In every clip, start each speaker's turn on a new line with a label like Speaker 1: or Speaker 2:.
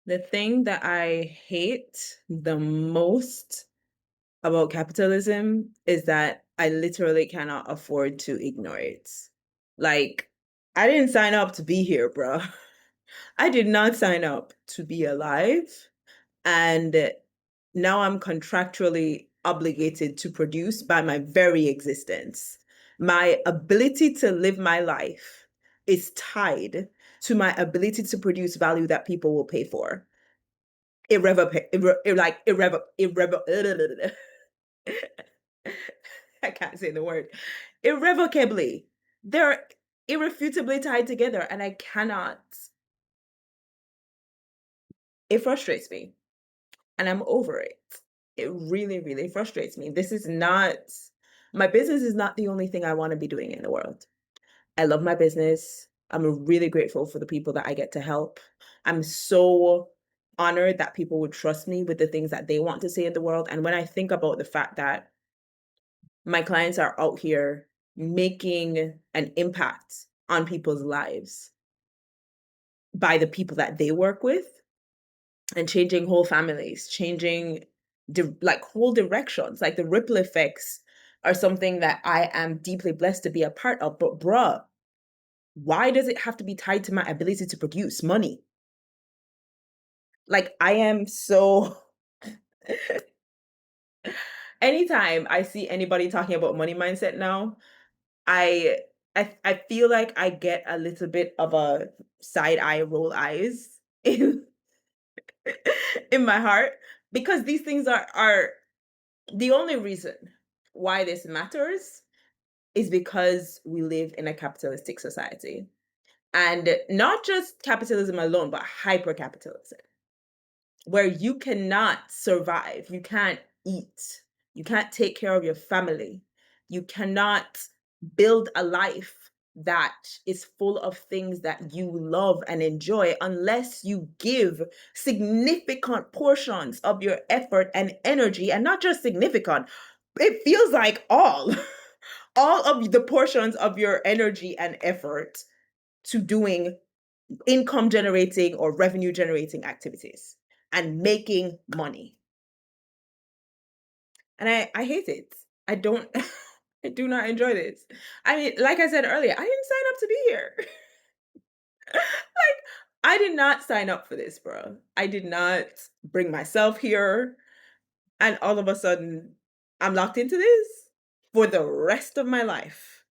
Speaker 1: The thing that I hate the most about capitalism is that I literally cannot afford to ignore it. Like, I didn't sign up to be here, bro. I did not sign up to be alive. And now I'm contractually obligated to produce by my very existence. My ability to live my life is tied to my ability to produce value that people will pay for. Irrevocable, irrevocable. I can't say the word. Irrevocably. They're irrefutably tied together, and I cannot. It frustrates me, and I'm over it. It really, really frustrates me. My business is not the only thing I want to be doing in the world. I love my business. I'm really grateful for the people that I get to help. I'm so honored that people would trust me with the things that they want to say in the world. And when I think about the fact that my clients are out here making an impact on people's lives by the people that they work with and changing whole families, changing like whole directions, like the ripple effects are something that I am deeply blessed to be a part of. But bruh, why does it have to be tied to my ability to produce money? Like I am so anytime I see anybody talking about money mindset now, I I feel like I get a little bit of a side eye roll eyes in in my heart because these things are the only reason why this matters is because we live in a capitalistic society. And not just capitalism alone, but hyper capitalism, where you cannot survive, you can't eat, you can't take care of your family, you cannot build a life that is full of things that you love and enjoy unless you give significant portions of your effort and energy, and not just significant, it feels like all of the portions of your energy and effort to doing income generating or revenue generating activities and making money. And I hate it. I don't I do not enjoy this. I mean, like I said earlier, I didn't sign up to be here. Like I did not sign up for this, bro. I did not bring myself here and all of a sudden I'm locked into this for the rest of my life.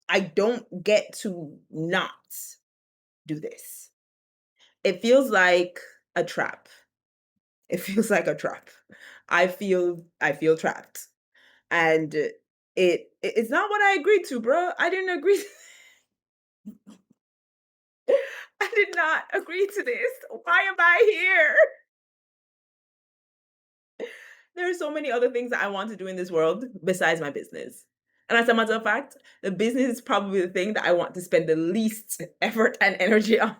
Speaker 1: I don't get to not do this. It feels like a trap. It feels like a trap. I feel trapped. And it's not what I agreed to, bro. I didn't agree. I did not agree to this. Why am I here? There are so many other things that I want to do in this world besides my business. And as a matter of fact, the business is probably the thing that I want to spend the least effort and energy on.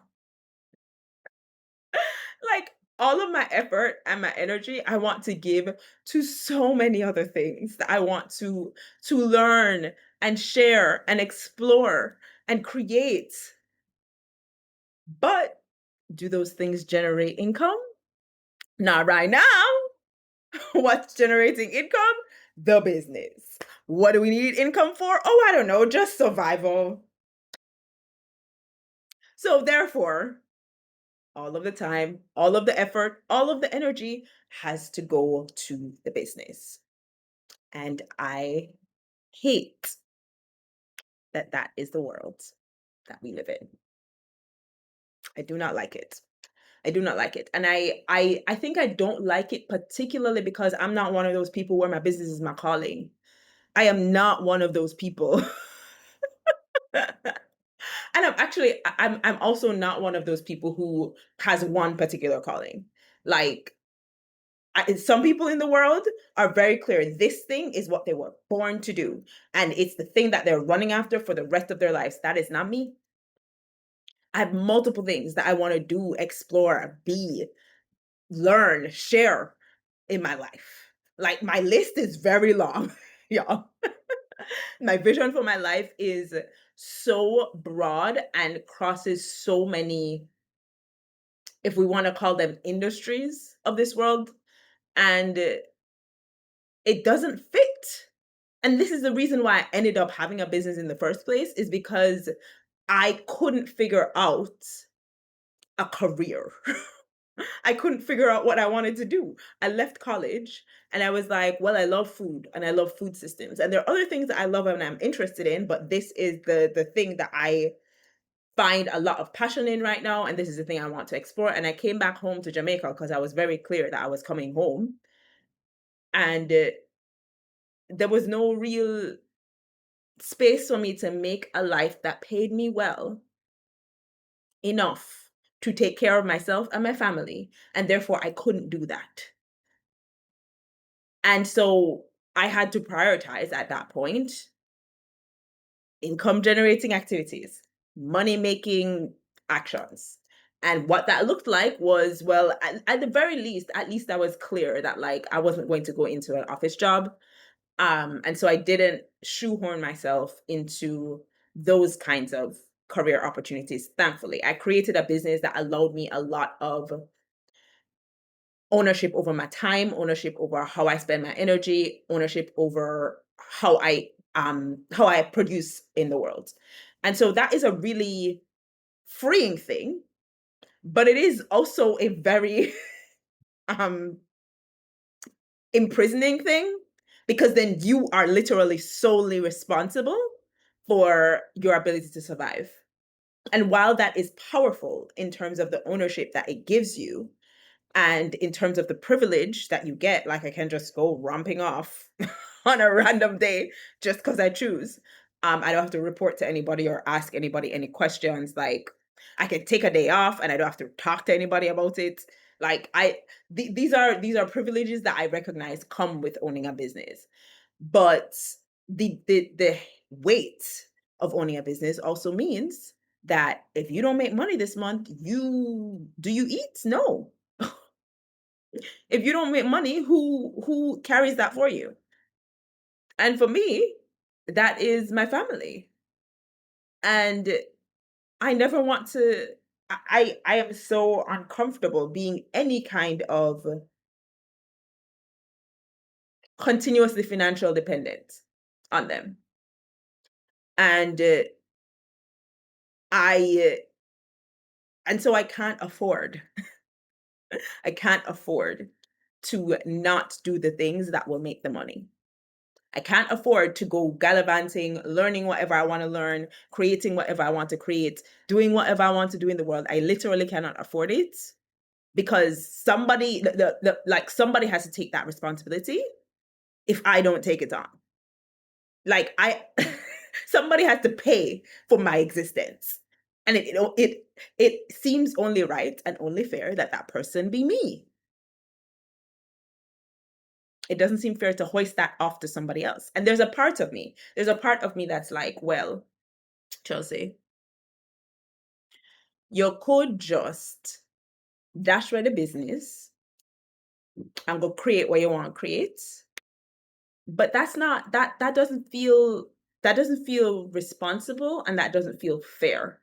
Speaker 1: Like all of my effort and my energy I want to give to so many other things that I want to learn and share and explore and create. But do those things generate income? Not right now. What's generating income? The business. What do we need income for? Oh, I don't know, just survival. So therefore, all of the time, all of the effort, all of the energy has to go to the business. And I hate that that is the world that we live in. I do not like it. I do not like it. And I think I don't like it particularly because I'm not one of those people where my business is my calling. I am not one of those people. And I'm also not one of those people who has one particular calling. Like some people in the world are very clear. This thing is what they were born to do. And it's the thing that they're running after for the rest of their lives. That is not me. I have multiple things that I want to do, explore, be, learn, share in my life. Like my list is very long, y'all. My vision for my life is so broad and crosses so many if we want to call them industries of this world, and it doesn't fit. And this is the reason why I ended up having a business in the first place, is because I couldn't figure out a career. I couldn't figure out what I wanted to do. I left college and I was like, well, I love food and I love food systems. And there are other things that I love and I'm interested in, but this is the thing that I find a lot of passion in right now, and this is the thing I want to explore. And I came back home to Jamaica because I was very clear that I was coming home, and there was no real space for me to make a life that paid me well enough to take care of myself and my family, and therefore I couldn't do that. And so I had to prioritize at that point income generating activities, money making actions. And what that looked like was, well, at the very least, at least I was clear that like I wasn't going to go into an office job. And so I didn't shoehorn myself into those kinds of career opportunities. Thankfully, I created a business that allowed me a lot of ownership over my time, ownership over how I spend my energy, ownership over how I produce in the world. And so that is a really freeing thing, but it is also a very um imprisoning thing, because then you are literally solely responsible for your ability to survive. And while that is powerful in terms of the ownership that it gives you, and in terms of the privilege that you get, like I can just go romping off on a random day just because I choose. I don't have to report to anybody or ask anybody any questions. Like I can take a day off and I don't have to talk to anybody about it. Like these are privileges that I recognize come with owning a business. But the weight of owning a business also means that if you don't make money this month, you eat? No. If you don't make money, who carries that for you? And for me, that is my family. And I never want to I am so uncomfortable being any kind of continuously financial dependent on them. And I and so I can't afford to not do the things that will make the money. I can't afford to go gallivanting, learning whatever I want to learn, creating whatever I want to create, doing whatever I want to do in the world. I literally cannot afford it, because somebody, like somebody has to take that responsibility if I don't take it on. Like somebody has to pay for my existence, and it seems only right and only fair that that person be me. It doesn't seem fair to hoist that off to somebody else. And there's a part of me that's like, well, Chelsea, you could just dash where the business and go create what you want to create. But that's not that doesn't feel responsible, and that doesn't feel fair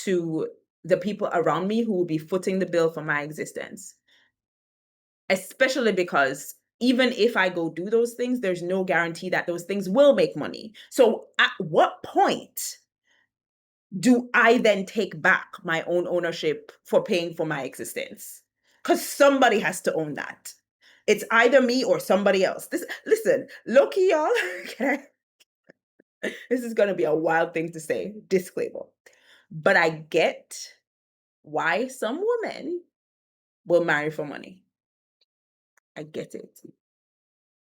Speaker 1: to the people around me who will be footing the bill for my existence. Especially because even if I go do those things, there's no guarantee that those things will make money. So at what point do I then take back my own ownership for paying for my existence? Because somebody has to own that. It's either me or somebody else. This, listen, Loki, y'all. This is going to be a wild thing to say. Disclaimer. But I get why some women will marry for money. I get it.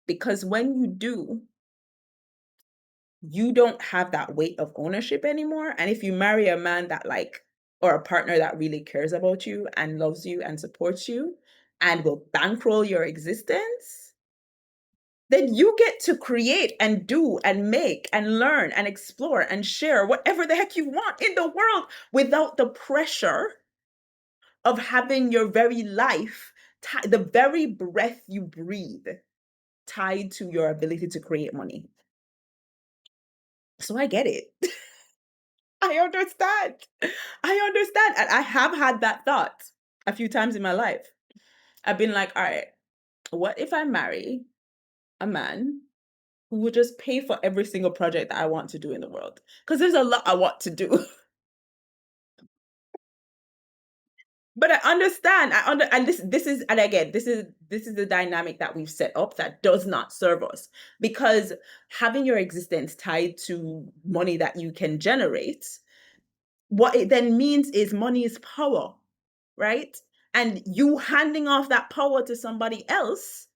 Speaker 1: Because when you do, you don't have that weight of ownership anymore. And if you marry a man that like, or a partner that really cares about you and loves you and supports you and will bankroll your existence, then you get to create and do and make and learn and explore and share whatever the heck you want in the world without the pressure of having your very life, the very breath you breathe, tied to your ability to create money. So I get it. I understand. I understand. And I have had that thought a few times in my life. I've been like, all right, what if I marry a man who would just pay for every single project that I want to do in the world? Because there's a lot I want to do. But I understand. And this is, and again, this is the dynamic that we've set up that does not serve us, because having your existence tied to money that you can generate, what it then means is money is power, right? And you handing off that power to somebody else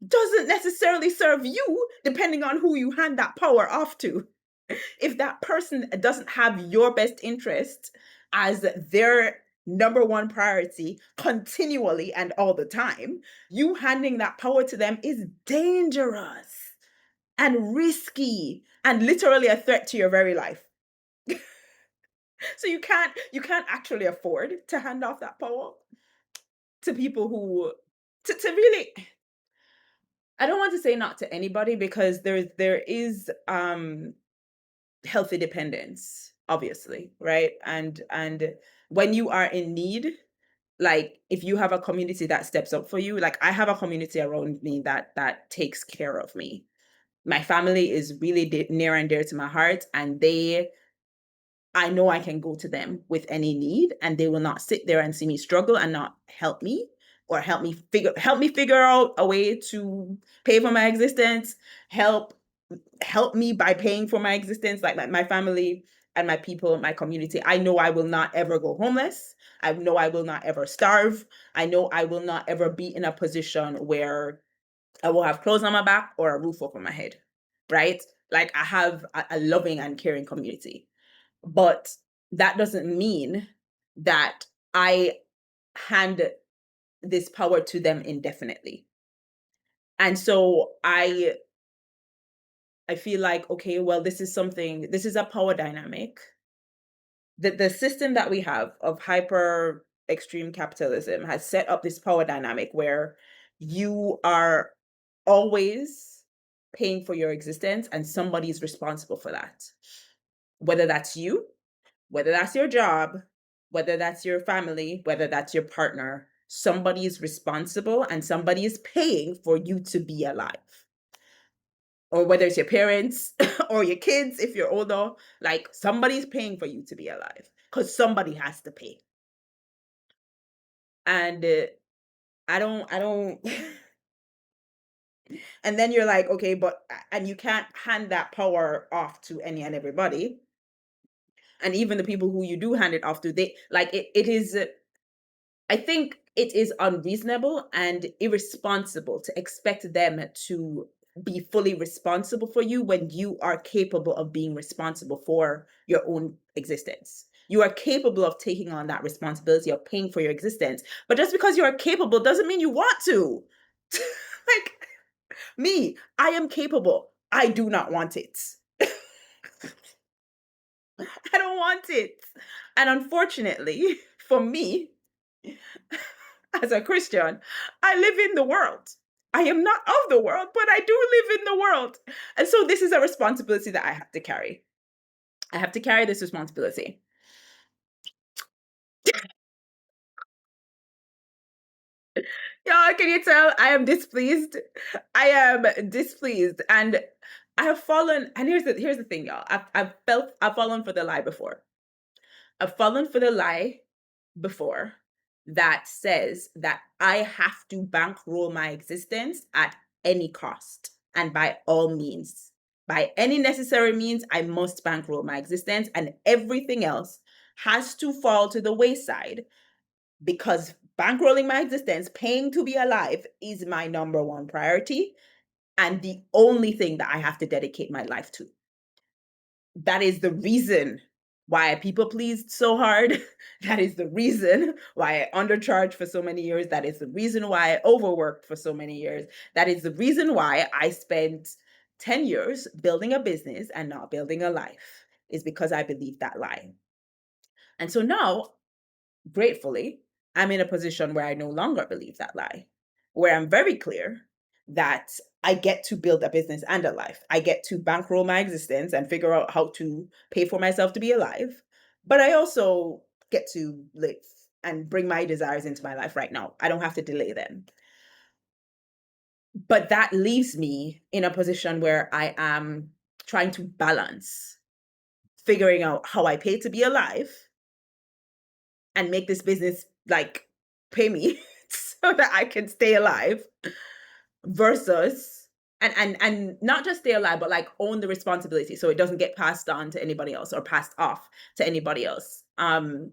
Speaker 1: doesn't necessarily serve you, depending on who you hand that power off to. If that person doesn't have your best interest as their number one priority continually and all the time, you handing that power to them is dangerous and risky and literally a threat to your very life. So you can't actually afford to hand off that power to people who, to really, I don't want to say not to anybody, because there is healthy dependence, obviously, right? And when you are in need, like if you have a community that steps up for you, like I have a community around me that takes care of me. My family is really near and dear to my heart, and they, I know I can go to them with any need, and they will not sit there and see me struggle and not help me, or help me figure out a way to pay for my existence, help help me by paying for my existence. Like my family and my people, my community, I know I will not ever go homeless. I know I will not ever starve. I know I will not ever be in a position where I will have clothes on my back or a roof over my head, right? Like I have a loving and caring community. But that doesn't mean that I hand this power to them indefinitely. And so I feel like, okay, well, this is a power dynamic. The system that we have of hyper extreme capitalism has set up this power dynamic where you are always paying for your existence, and somebody's responsible for that. Whether that's you, whether that's your job, whether that's your family, whether that's your partner, somebody is responsible and somebody is paying for you to be alive. Or whether it's your parents or your kids, if you're older, like somebody's paying for you to be alive because somebody has to pay. And I don't, and then you're like, okay, but, and you can't hand that power off to any and everybody. And even the people who you do hand it off to, they like it is, I think it is unreasonable and irresponsible to expect them to be fully responsible for you when you are capable of being responsible for your own existence. You are capable of taking on that responsibility of paying for your existence. But just because you are capable doesn't mean you want to. Like me, I am capable. I do not want it. I don't want it. And unfortunately, for me, as a Christian, I live in the world. I am not of the world, but I do live in the world. And so this is a responsibility that I have to carry. I have to carry this responsibility. Y'all, can you tell I am displeased? I am displeased. And I have fallen, and here's the thing, y'all. I've fallen for the lie before. I've fallen for the lie before that says that I have to bankroll my existence at any cost and by all means. By any necessary means, I must bankroll my existence, and everything else has to fall to the wayside, because bankrolling my existence, paying to be alive, is my number one priority and the only thing that I have to dedicate my life to. That is the reason why I people pleased so hard. That is the reason why I undercharged for so many years. That is the reason why I overworked for so many years. That is the reason why I spent 10 years building a business and not building a life, is because I believe that lie. And so now, gratefully, I'm in a position where I no longer believe that lie, where I'm very clear that I get to build a business and a life. I get to bankroll my existence and figure out how to pay for myself to be alive. But I also get to live and bring my desires into my life right now. I don't have to delay them. But that leaves me in a position where I am trying to balance figuring out how I pay to be alive and make this business like pay me so that I can stay alive versus and not just stay alive but like own the responsibility so it doesn't get passed on to anybody else or passed off to anybody else. And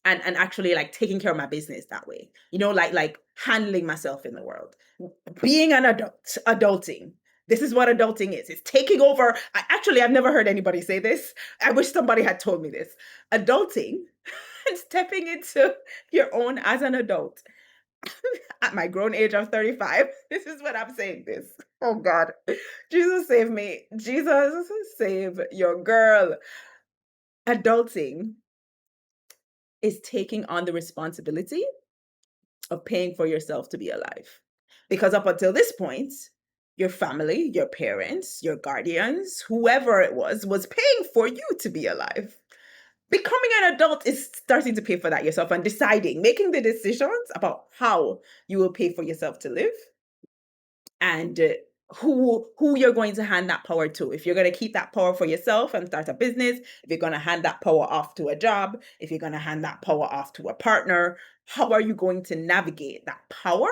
Speaker 1: actually like taking care of my business that way, like handling myself in the world, being an adulting. This is what adulting is. It's taking over. I've never heard anybody say this. I wish somebody had told me this. Adulting and stepping into your own as an adult at my grown age of 35. This is what I'm saying this. Oh God. Jesus save me. Jesus save your girl. Adulting is taking on the responsibility of paying for yourself to be alive. Because up until this point, your family, your parents, your guardians, whoever it was paying for you to be alive. Becoming an adult is starting to pay for that yourself and making the decisions about how you will pay for yourself to live and who you're going to hand that power to. If you're going to keep that power for yourself and start a business, if you're going to hand that power off to a job, if you're going to hand that power off to a partner, how are you going to navigate that power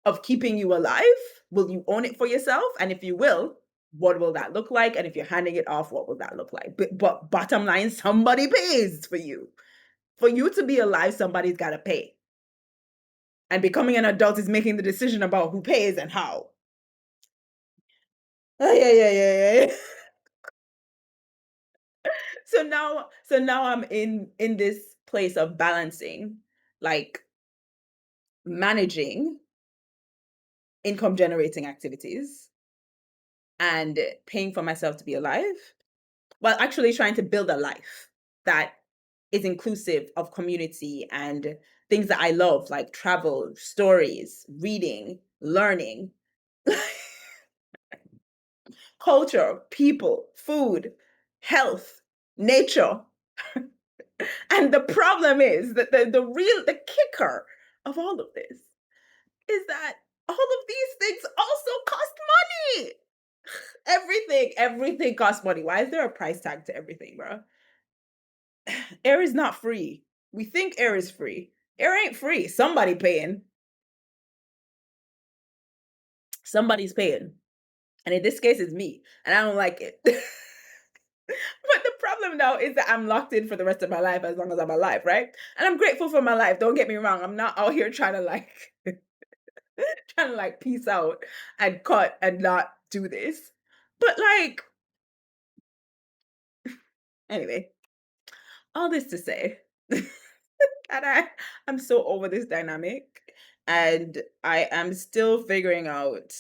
Speaker 1: of keeping you alive? Will you own it for yourself? And if you will, what will that look like? And if you're handing it off, what will that look like? But bottom line, somebody pays for you. For you to be alive, somebody's got to pay. And becoming an adult is making the decision about who pays and how. Oh, yeah. So now I'm in this place of balancing, like managing income generating activities and paying for myself to be alive while actually trying to build a life that is inclusive of community and things that I love, like travel, stories, reading, learning, culture, people, food, health, nature. And the problem is that the kicker of all of this is that all of these things also cost money. Everything costs money. Why is there a price tag to everything, bro? Air is not free. We think air is free. Air ain't free. Somebody paying. Somebody's paying. And in this case, it's me. And I don't like it. But the problem now is that I'm locked in for the rest of my life as long as I'm alive, right? And I'm grateful for my life. Don't get me wrong. I'm not out here trying to peace out and cut and not do this. But like, anyway, all this to say that I'm so over this dynamic and I am still figuring out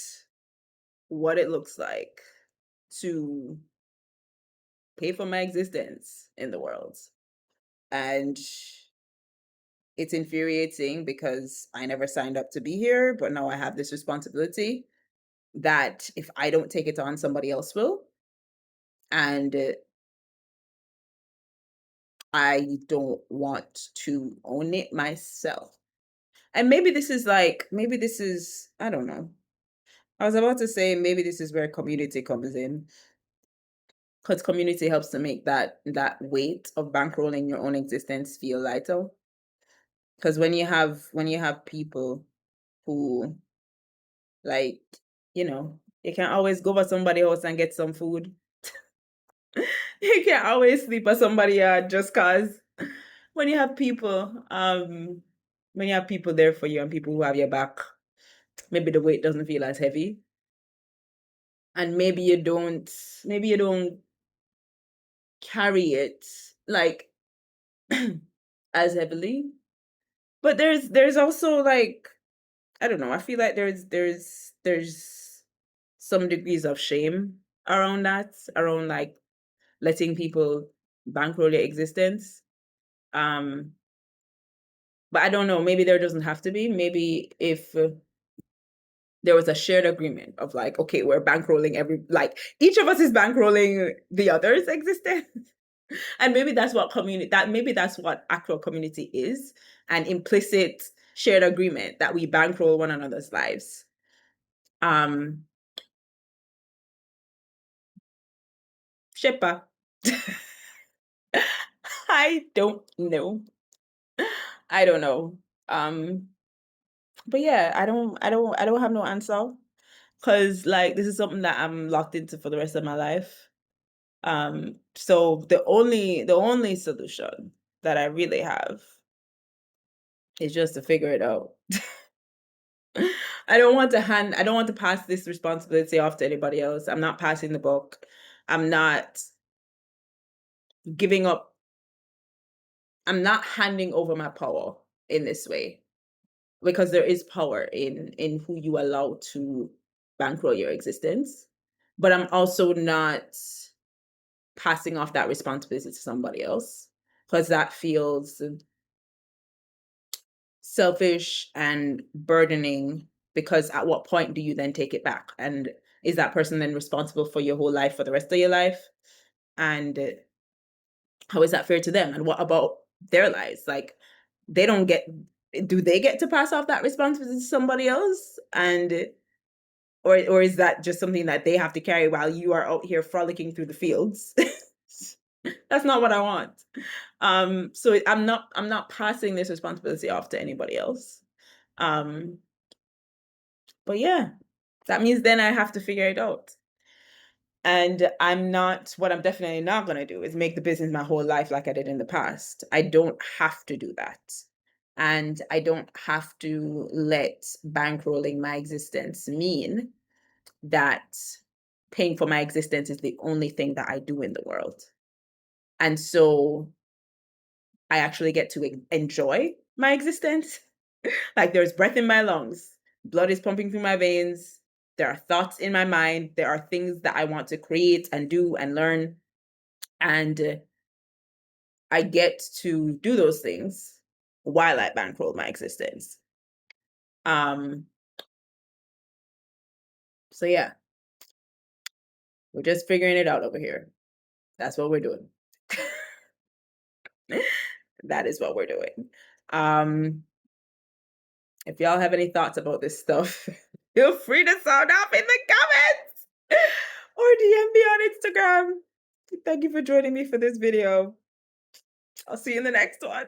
Speaker 1: what it looks like to pay for my existence in the world. And it's infuriating because I never signed up to be here, but now I have this responsibility that if I don't take it on, somebody else will. And I don't want to own it myself. And maybe this is, I don't know. I was about to say maybe this is where community comes in. Because community helps to make that weight of bankrolling your own existence feel lighter. Because when you have people who like, you can always go to somebody else and get some food. You can't always sleep at somebody just cause when you have people, when you have people there for you and people who have your back, maybe the weight doesn't feel as heavy. And maybe you don't carry it like as heavily. But there's also like, I don't know, I feel like there's some degrees of shame around that, around like letting people bankroll your existence. Um, but I don't know, maybe there doesn't have to be. Maybe if there was a shared agreement of like, okay, we're bankrolling like each of us is bankrolling the other's existence. And maybe that's what maybe that's what actual community is, an implicit shared agreement that we bankroll one another's lives. Um, Shepa. I don't know. I don't know. Um, but yeah, I don't have no answer because like this is something that I'm locked into for the rest of my life. So the only solution that I really have is just to figure it out. I don't want to pass this responsibility off to anybody else. I'm not passing the book. I'm not giving up. I'm not handing over my power in this way because there is power in who you allow to bankroll your existence. But I'm also not passing off that responsibility to somebody else because that feels selfish and burdening, because at what point do you then take it back, and is that person then responsible for your whole life for the rest of your life? And how is that fair to them, and what about their lives? Like, they don't get do they get to pass off that responsibility to somebody else? And or is that just something that they have to carry while you are out here frolicking through the fields? That's not what I want. So I'm not passing this responsibility off to anybody else. um but yeah, that means then I have to figure it out. And what I'm definitely not going to do is make the business my whole life like I did in the past. I don't have to do that. And I don't have to let bankrolling my existence mean that paying for my existence is the only thing that I do in the world. And so I actually get to enjoy my existence. Like, there's breath in my lungs, blood is pumping through my veins, there are thoughts in my mind, there are things that I want to create and do and learn. And I get to do those things while I bankroll my existence. Um, so yeah, we're just figuring it out over here. That's what we're doing. That is what we're doing. Um, if y'all have any thoughts about this stuff, feel free to sound off in the comments or DM me on Instagram. Thank you for joining me for this video. I'll see you in the next one.